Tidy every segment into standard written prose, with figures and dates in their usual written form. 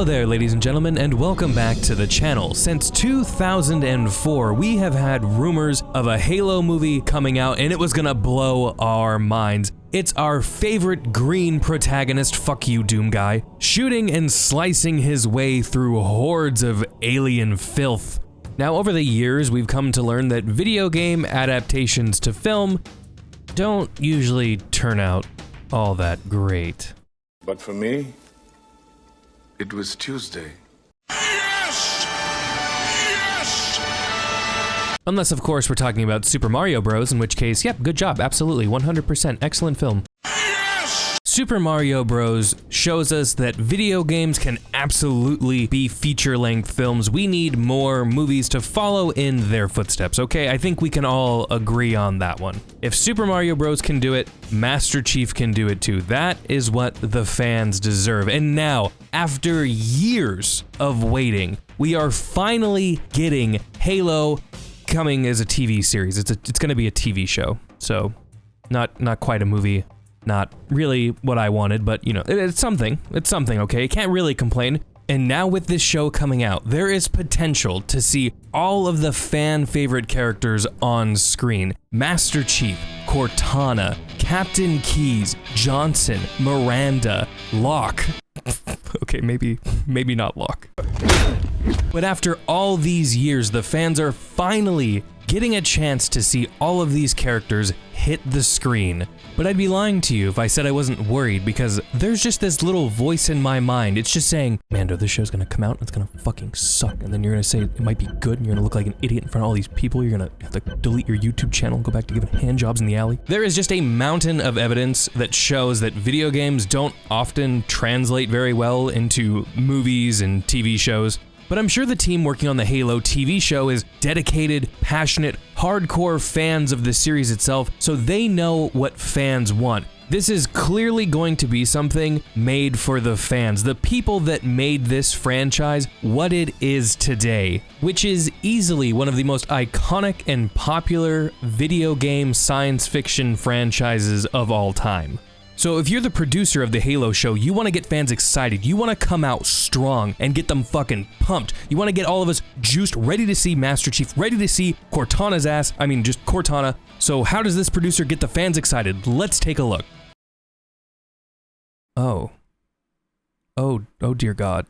Hello there, ladies and gentlemen, and welcome back to the channel. Since 2004, we have had rumors of a Halo movie coming out, and it was gonna blow our minds. It's our favorite green protagonist, fuck you Doom guy, shooting and slicing his way through hordes of alien filth. Now, over the years, we've come to learn that video game adaptations to film don't usually turn out all that great. But for me, it was Tuesday. Yes! Yes! Unless, of course, we're talking about Super Mario Bros., in which case, yep, good job, absolutely, 100%, excellent film. Yes! Super Mario Bros. Shows us that video games can absolutely be feature-length films. We need more movies to follow in their footsteps, okay? I think we can all agree on that one. If Super Mario Bros. Can do it, Master Chief can do it too. That is what the fans deserve. And now, after years of waiting, we are finally getting Halo coming as a TV series. It's gonna be a TV show, so not quite a movie. Not really what I wanted, but you know, it's something, okay? Can't really complain. And now with this show coming out, there is potential to see all of the fan favorite characters on screen. Master Chief, Cortana, Captain Keyes, Johnson, Miranda, Locke. Okay, maybe not Locke. But after all these years, the fans are finally getting a chance to see all of these characters hit the screen. But I'd be lying to you if I said I wasn't worried, because there's just this little voice in my mind. It's just saying, Mando, this show's gonna come out and it's gonna fucking suck. And then you're gonna say it might be good and you're gonna look like an idiot in front of all these people. You're gonna have to delete your YouTube channel and go back to giving handjobs in the alley. There is just a mountain of evidence that shows that video games don't often translate very well into movies and TV shows. But I'm sure the team working on the Halo TV show is dedicated, passionate, hardcore fans of the series itself, so they know what fans want. This is clearly going to be something made for the fans, the people that made this franchise what it is today, which is easily one of the most iconic and popular video game science fiction franchises of all time. So if you're the producer of the Halo show, you want to get fans excited, you want to come out strong and get them fucking pumped. You want to get all of us juiced, ready to see Master Chief, ready to see Cortana's ass, I mean just Cortana. So how does this producer get the fans excited? Let's take a look. Oh dear God.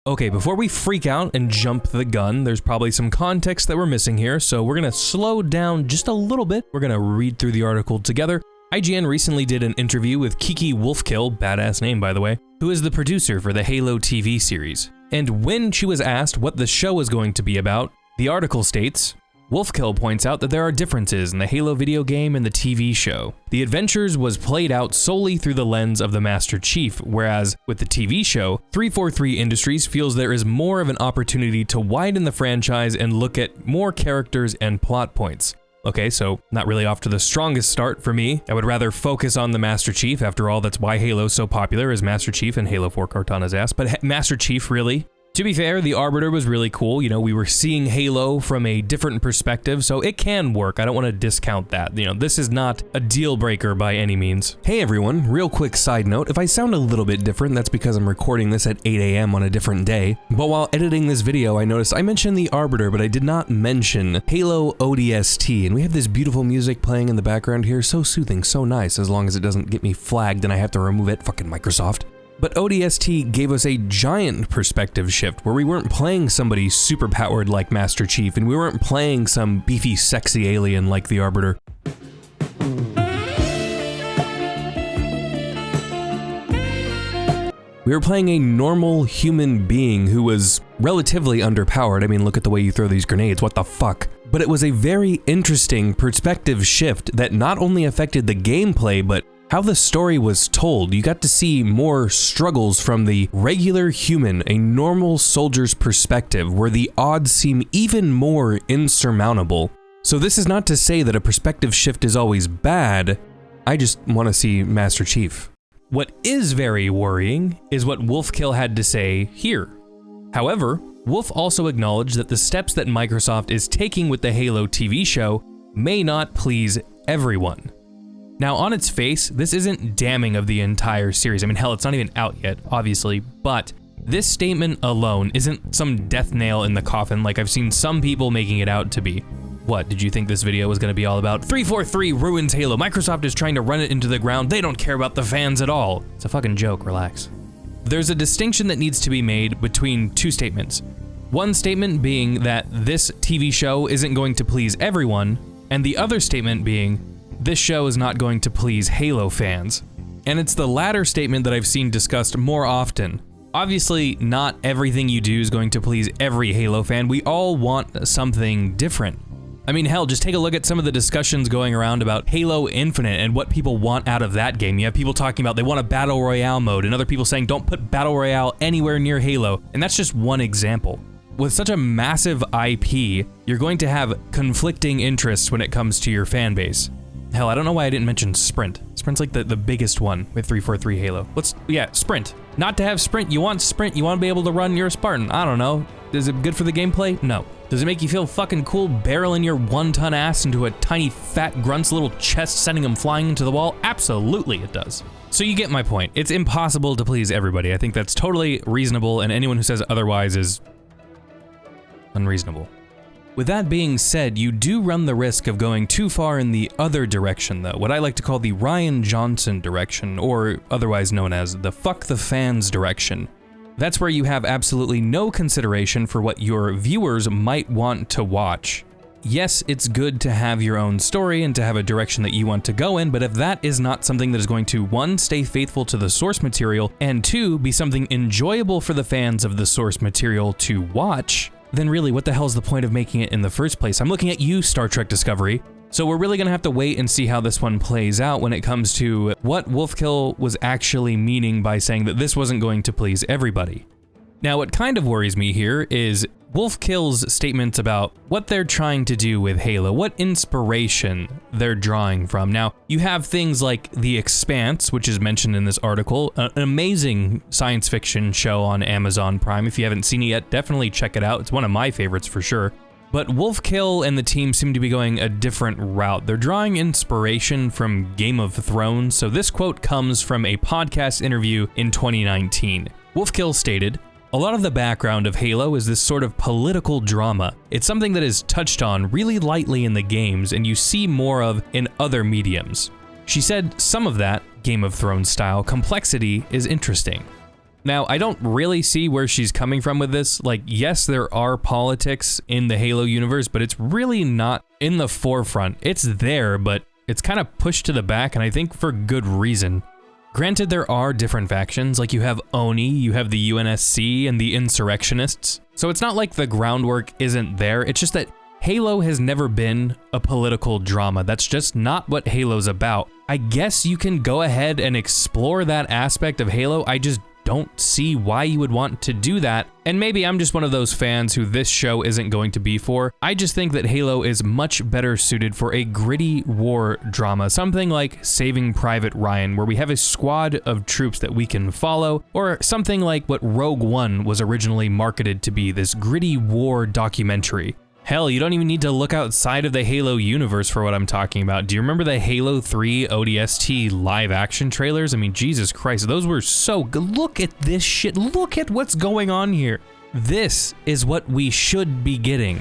Okay, before we freak out and jump the gun, there's probably some context that we're missing here, so we're gonna slow down just a little bit. We're gonna read through the article together. IGN recently did an interview with Kiki Wolfkill, badass name by the way, who is the producer for the Halo TV series. And when she was asked what the show was going to be about, the article states, Wolfkill points out that there are differences in the Halo video game and the TV show. The Adventures was played out solely through the lens of the Master Chief, whereas with the TV show, 343 Industries feels there is more of an opportunity to widen the franchise and look at more characters and plot points. Okay, so not really off to the strongest start for me. I would rather focus on the Master Chief. After all, that's why Halo's so popular, is Master Chief and Halo 4 Cortana's ass. But Master Chief, really? To be fair, the Arbiter was really cool. You know, we were seeing Halo from a different perspective, so it can work. I don't want to discount that. You know, this is not a deal breaker by any means. Hey everyone, real quick side note, if I sound a little bit different, that's because I'm recording this at 8 AM on a different day. But while editing this video, I noticed I mentioned the Arbiter, but I did not mention Halo ODST, and we have this beautiful music playing in the background here, so soothing, so nice, as long as it doesn't get me flagged and I have to remove it, fucking Microsoft. But ODST gave us a giant perspective shift where we weren't playing somebody super powered like Master Chief, and we weren't playing some beefy, sexy alien like the Arbiter. We were playing a normal human being who was relatively underpowered. I mean, look at the way you throw these grenades, what the fuck? But it was a very interesting perspective shift that not only affected the gameplay, but how the story was told. You got to see more struggles from the regular human, a normal soldier's perspective, where the odds seem even more insurmountable. So this is not to say that a perspective shift is always bad, I just want to see Master Chief. What is very worrying is what Wolfkill had to say here. However, Wolf also acknowledged that the steps that Microsoft is taking with the Halo TV show may not please everyone. Now, on its face, this isn't damning of the entire series. I mean, hell, it's not even out yet, obviously, but This statement alone isn't some death nail in the coffin like I've seen some people making it out to be. What, did you think this video was gonna be all about 343 ruins Halo, Microsoft is trying to run it into the ground, they don't care about the fans at all? It's a fucking joke, relax. There's a distinction that needs to be made between two statements. One statement being that this TV show isn't going to please everyone, and the other statement being, this show is not going to please Halo fans. And it's the latter statement that I've seen discussed more often. Obviously, not everything you do is going to please every Halo fan. We all want something different. I mean, hell, just take a look at some of the discussions going around about Halo Infinite and what people want out of that game. You have people talking about they want a Battle Royale mode, and other people saying don't put Battle Royale anywhere near Halo, and that's just one example. With such a massive IP, you're going to have conflicting interests when it comes to your fan base. Hell, I don't know why I didn't mention Sprint. Sprint's like the biggest one with 343 Halo. Yeah, Sprint. Not to have Sprint, you want to be able to run your Spartan. I don't know. Is it good for the gameplay? No. Does it make you feel fucking cool barreling your 1-ton ass into a tiny fat grunt's little chest, sending him flying into the wall? Absolutely it does. So you get my point. It's impossible to please everybody. I think that's totally reasonable, and anyone who says otherwise is unreasonable. With that being said, you do run the risk of going too far in the other direction though, what I like to call the Rian Johnson direction, or otherwise known as the fuck the fans direction. That's where you have absolutely no consideration for what your viewers might want to watch. Yes, it's good to have your own story and to have a direction that you want to go in, but if that is not something that is going to, one, stay faithful to the source material, and two, be something enjoyable for the fans of the source material to watch, then really what the hell is the point of making it in the first place? I'm looking at you, Star Trek Discovery. So we're really gonna have to wait and see how this one plays out when it comes to what Wolfkill was actually meaning by saying that this wasn't going to please everybody. Now, what kind of worries me here is Wolfkill's statements about what they're trying to do with Halo, what inspiration they're drawing from. Now, you have things like The Expanse, which is mentioned in this article, an amazing science fiction show on Amazon Prime. If you haven't seen it yet, definitely check it out. It's one of my favorites for sure. But Wolfkill and the team seem to be going a different route. They're drawing inspiration from Game of Thrones, so this quote comes from a podcast interview in 2019. Wolfkill stated, "A lot of the background of Halo is this sort of political drama. It's something that is touched on really lightly in the games and you see more of in other mediums." She said some of that, Game of Thrones style, complexity is interesting. Now, I don't really see where she's coming from with this. Like, yes, there are politics in the Halo universe, but it's really not in the forefront. It's there, but it's kind of pushed to the back, and I think for good reason. Granted, there are different factions, like you have Oni, you have the UNSC, and the Insurrectionists. So it's not like the groundwork isn't there, it's just that Halo has never been a political drama. That's just not what Halo's about. I guess you can go ahead and explore that aspect of Halo, I just don't see why you would want to do that. And maybe I'm just one of those fans who this show isn't going to be for. I just think that Halo is much better suited for a gritty war drama, something like Saving Private Ryan, where we have a squad of troops that we can follow, or something like what Rogue One was originally marketed to be, this gritty war documentary. Hell, you don't even need to look outside of the Halo universe for what I'm talking about. Do you remember the Halo 3 ODST live action trailers? I mean, Jesus Christ, those were so good. Look at this shit. Look at what's going on here. This is what we should be getting.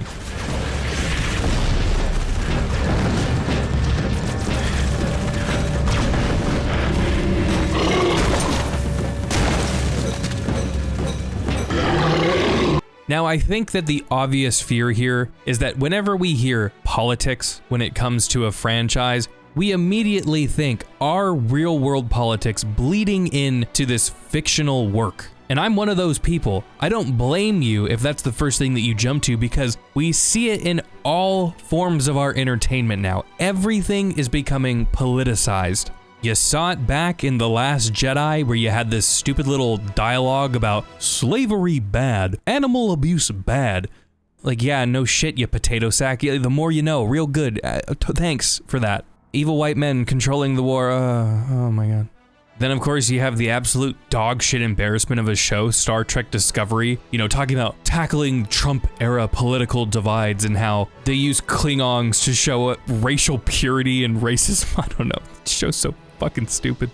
Now, I think that the obvious fear here is that whenever we hear politics when it comes to a franchise, we immediately think, are real-world politics bleeding into this fictional work? And I'm one of those people. I don't blame you if that's the first thing that you jump to, because we see it in all forms of our entertainment now. Everything is becoming politicized. You saw it back in The Last Jedi, where you had this stupid little dialogue about slavery bad, animal abuse bad. Like, yeah, no shit, you potato sack. The more you know, real good. Thanks for that. Evil white men controlling the war. Oh my god. Then, of course, you have the absolute dog shit embarrassment of a show, Star Trek Discovery, you know, talking about tackling Trump-era political divides and how they use Klingons to show racial purity and racism. I don't know. The show's so fucking stupid.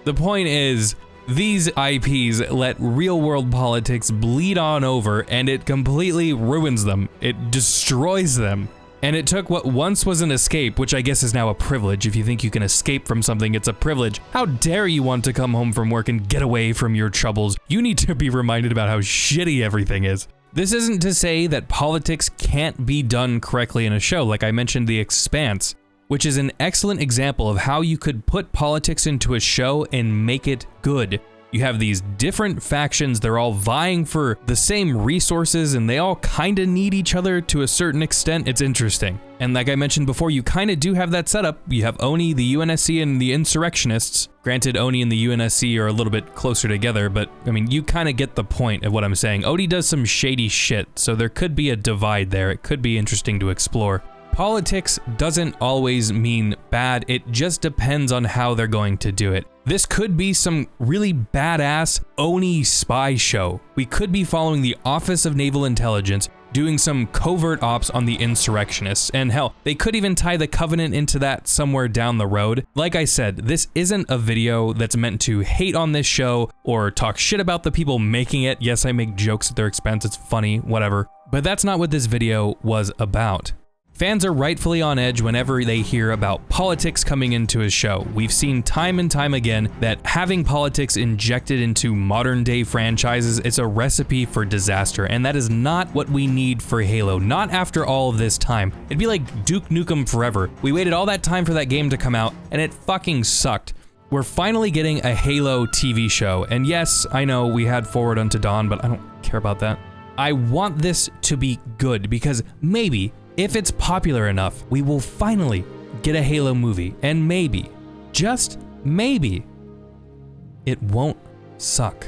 The point is, These IPs let real-world politics bleed on over, and it completely ruins them. It destroys them. And it took what once was an escape, which I guess is now a privilege. If you think you can escape from something, it's a privilege. How dare you want to come home from work and get away from your troubles? You need to be reminded about how shitty everything is. This isn't to say that politics can't be done correctly in a show. Like I mentioned, The Expanse, which is an excellent example of how you could put politics into a show and make it good. You have these different factions, they're all vying for the same resources and they all kinda need each other to a certain extent. It's interesting. And like I mentioned before, you kinda do have that setup. You have Oni, the UNSC, and the insurrectionists. Granted, Oni and the UNSC are a little bit closer together, but I mean, you kinda get the point of what I'm saying. Oni does some shady shit, so there could be a divide there. It could be interesting to explore. Politics doesn't always mean bad, it just depends on how they're going to do it. This could be some really badass Oni spy show. We could be following the Office of Naval Intelligence, doing some covert ops on the insurrectionists, and hell, they could even tie the Covenant into that somewhere down the road. Like I said, this isn't a video that's meant to hate on this show or talk shit about the people making it. Yes, I make jokes at their expense, it's funny, whatever. But that's not what this video was about. Fans are rightfully on edge whenever they hear about politics coming into a show. We've seen time and time again that having politics injected into modern day franchises is a recipe for disaster, and that is not what we need for Halo, not after all of this time. It'd be like Duke Nukem Forever. We waited all that time for that game to come out, and it fucking sucked. We're finally getting a Halo TV show, and yes, I know we had Forward Unto Dawn, but I don't care about that. I want this to be good, because maybe, if it's popular enough, we will finally get a Halo movie, and maybe, just maybe, it won't suck.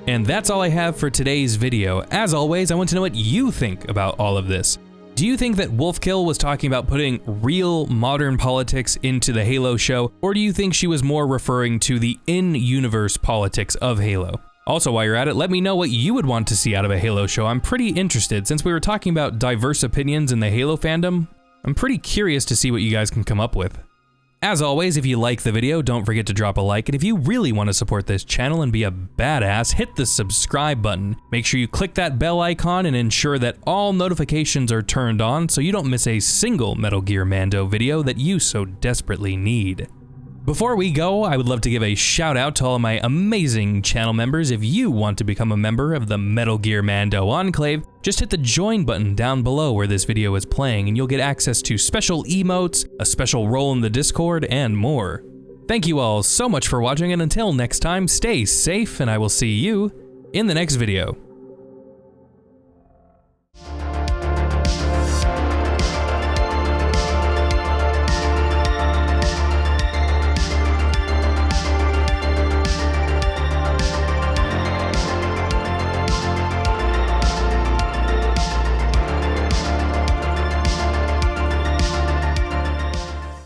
And that's all I have for today's video. As always, I want to know what you think about all of this. Do you think that Wolfkill was talking about putting real modern politics into the Halo show, or do you think she was more referring to the in-universe politics of Halo? Also, while you're at it, let me know what you would want to see out of a Halo show. I'm pretty interested. Since we were talking about diverse opinions in the Halo fandom, I'm pretty curious to see what you guys can come up with. As always, if you like the video, don't forget to drop a like, and if you really want to support this channel and be a badass, hit the subscribe button. Make sure you click that bell icon and ensure that all notifications are turned on so you don't miss a single Metal Gear Mando video that you so desperately need. Before we go, I would love to give a shout out to all of my amazing channel members. If you want to become a member of the Metal Gear Mando Enclave, just hit the join button down below where this video is playing and you'll get access to special emotes, a special role in the Discord, and more. Thank you all so much for watching, and until next time, stay safe and I will see you in the next video.